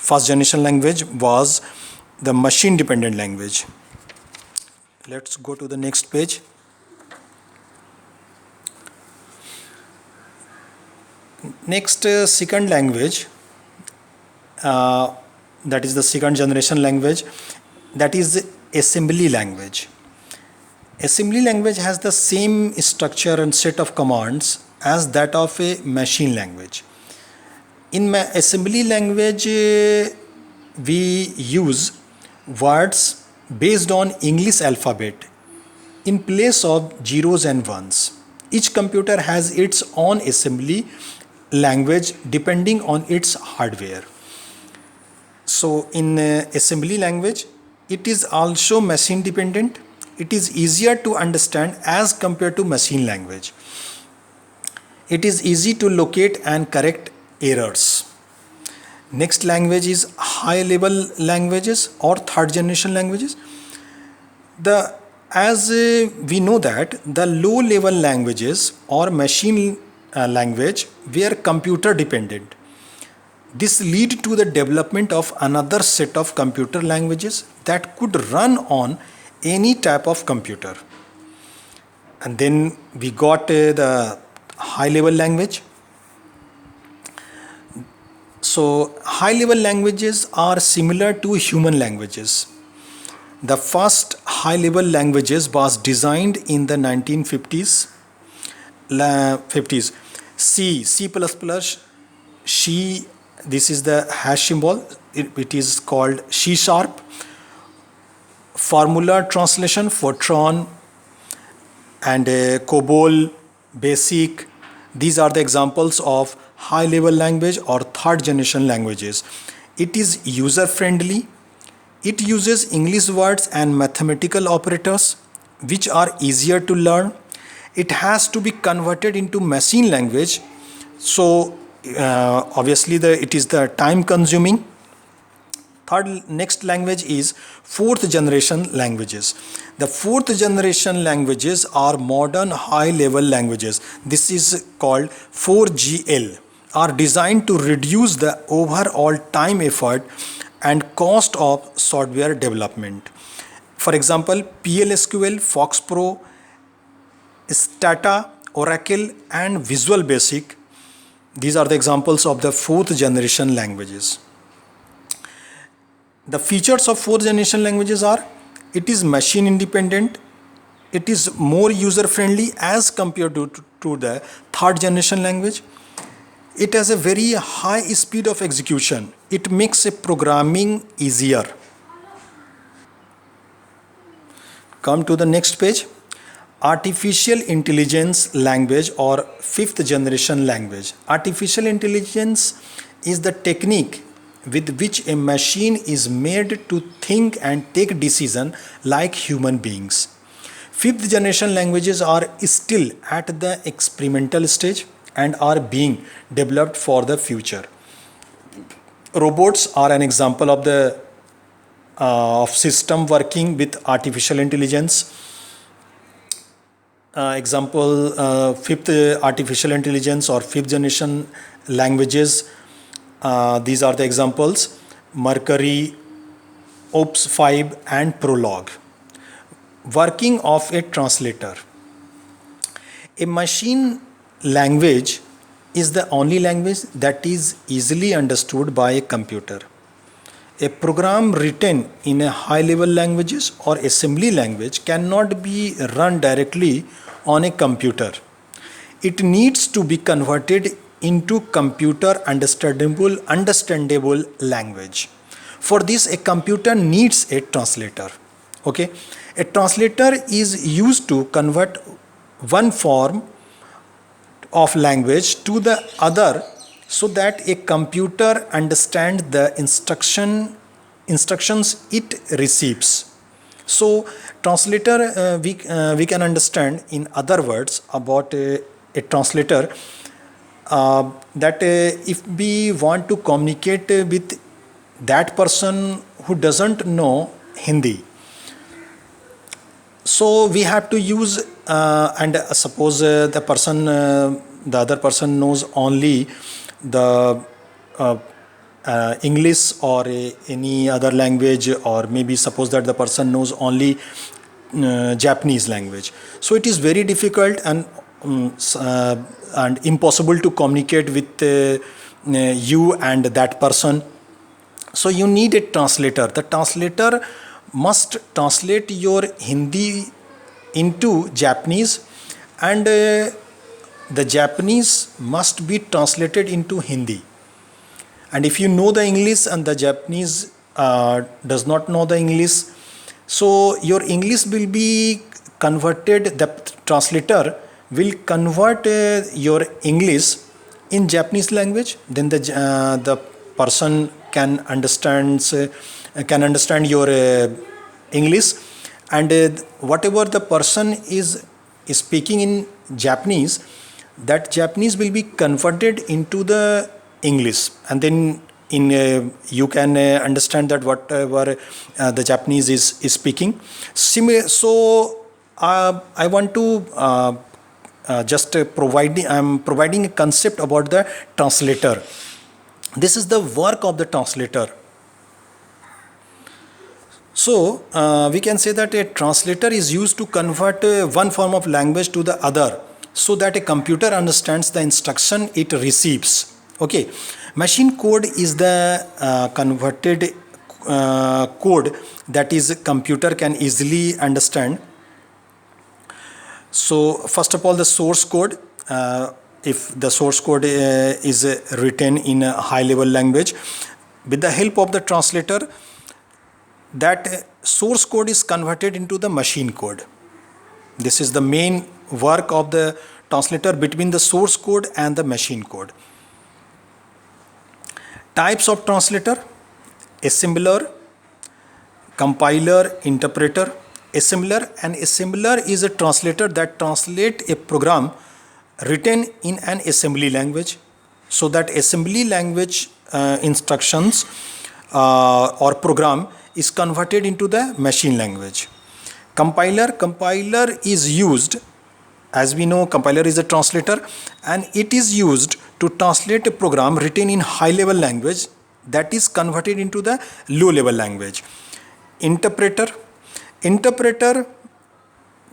first generation language was the machine dependent language. Let's go to the next page. Next, second language, that is the second generation language, that is assembly language. Assembly language has the same structure and set of commands as that of a machine language. In assembly language, we use words based on English alphabet in place of zeros and ones. Each computer has its own assembly language depending on its hardware. So in assembly language, it is also machine dependent. It is easier to understand as compared to machine language. It is easy to locate and correct errors. Next language is high level languages or third generation languages. As we know that the low level languages or machine language were computer dependent. This lead to the development of another set of computer languages that could run on any type of computer. And then we got the high level language. So high level languages are similar to human languages. The first high level languages was designed in the 1950s. C, C++, C, this is the hash symbol, it is called C#. Formula translation, Fortran, and COBOL, BASIC. These are the examples of high level language or third generation languages. It is user friendly. It uses English words and mathematical operators which are easier to learn. It has to be converted into machine language, so obviously it is the time consuming. Next language is fourth generation languages. The fourth generation languages are modern high level languages. This is called 4GL, are designed to reduce the overall time, effort and cost of software development. For example, PLSQL, FoxPro, Stata, Oracle and Visual Basic. These are the examples of the fourth generation languages. The features of fourth generation languages are: it is machine independent, it is more user friendly as compared to the third generation language, it has a very high speed of execution, it makes a programming easier. Come to the next page. Artificial intelligence language or fifth generation language. Artificial intelligence is the technique with which a machine is made to think and take decisions like human beings. Fifth generation languages are still at the experimental stage and are being developed for the future. Robots are an example of the system working with artificial intelligence. Fifth artificial intelligence or fifth generation languages. These are the examples: Mercury, OPS5 and Prolog. Working of a translator. A machine language is the only language that is easily understood by a computer. A program written in a high-level languages or assembly language cannot be run directly on a computer. It needs to be converted into computer understandable language. For this, a computer needs a translator. Okay, a translator is used to convert one form of language to the other so that a computer understands the instructions it receives. So translator, we can understand in other words about a translator, that if we want to communicate with that person who doesn't know Hindi, so we have to use and suppose the other person knows only the English or any other language, or maybe suppose that the person knows only Japanese language. So it is very difficult and impossible to communicate with you and that person. So you need a translator. The translator must translate your Hindi into Japanese, and the Japanese must be translated into Hindi. And if you know the English and the Japanese does not know the English, so your English will be converted, the translator will convert your English in Japanese language. Then the person can understand your English, and whatever the person is speaking in Japanese, that Japanese will be converted into the English, and then you can understand that whatever the Japanese is speaking. So I want to just I'm providing a concept about the translator. This is the work of the translator. So we can say that a translator is used to convert one form of language to the other, so that a computer understands the instruction it receives. Okay, machine code is the converted code that is computer can easily understand. So first of all, the source code. If the source code is written in a high level language, with the help of the translator, that source code is converted into the machine code. This is the main work of the translator between the source code and the machine code. Types of translator: assembler, compiler, interpreter. Assembler: an assembler is a translator that translates a program written in an assembly language, so that assembly language instructions or program is converted into the machine language. Compiler is used, as we know, compiler is a translator, and it is used to translate a program written in high level language that is converted into the low level language. Interpreter,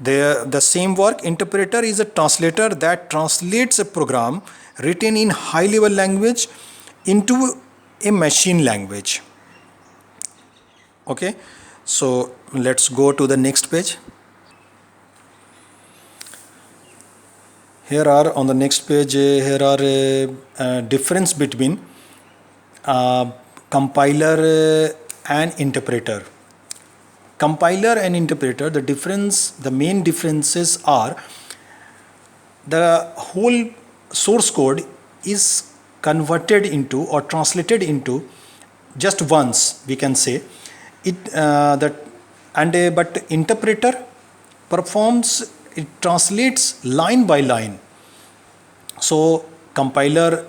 the same work. Interpreter is a translator that translates a program written in high level language into a machine language. Okay, so let's go to the next page. Here are on the next page, here are a difference between compiler and interpreter. Compiler and interpreter, the main differences are the whole source code is converted into or translated into just once, we can say it, but interpreter it translates line by line. So compiler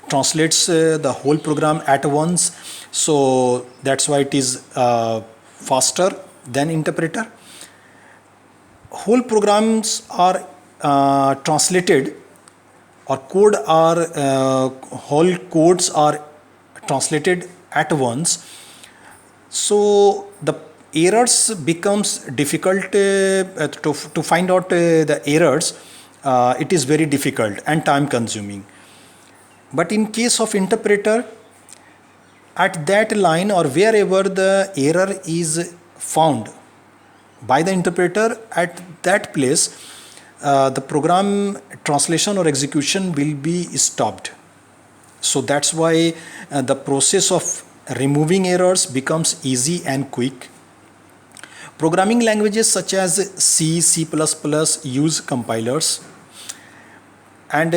translates the whole program at once, so that's why it is faster than interpreter. Whole programs are translated, or whole codes are translated at once, so the errors becomes difficult to find out the errors. It is very difficult and time consuming. But in case of interpreter, at that line or wherever the error is found by the interpreter, at that place the program translation or execution will be stopped. So that's why the process of removing errors becomes easy and quick. Programming languages such as C, C++ use compilers, and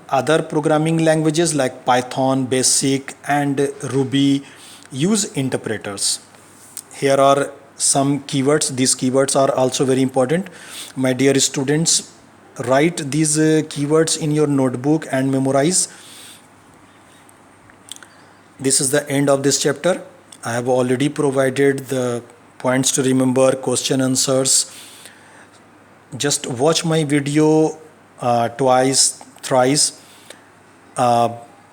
other programming languages like Python, Basic and Ruby use interpreters. Here are some keywords. These keywords are also very important. My dear students, write these keywords in your notebook and memorize. This is the end of this chapter. I have already provided the points to remember, question answers. Just watch my video twice, thrice.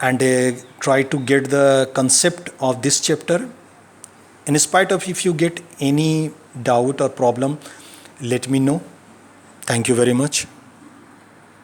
and try to get the concept of this chapter. In spite of if you get any doubt or problem, let me know. Thank you very much.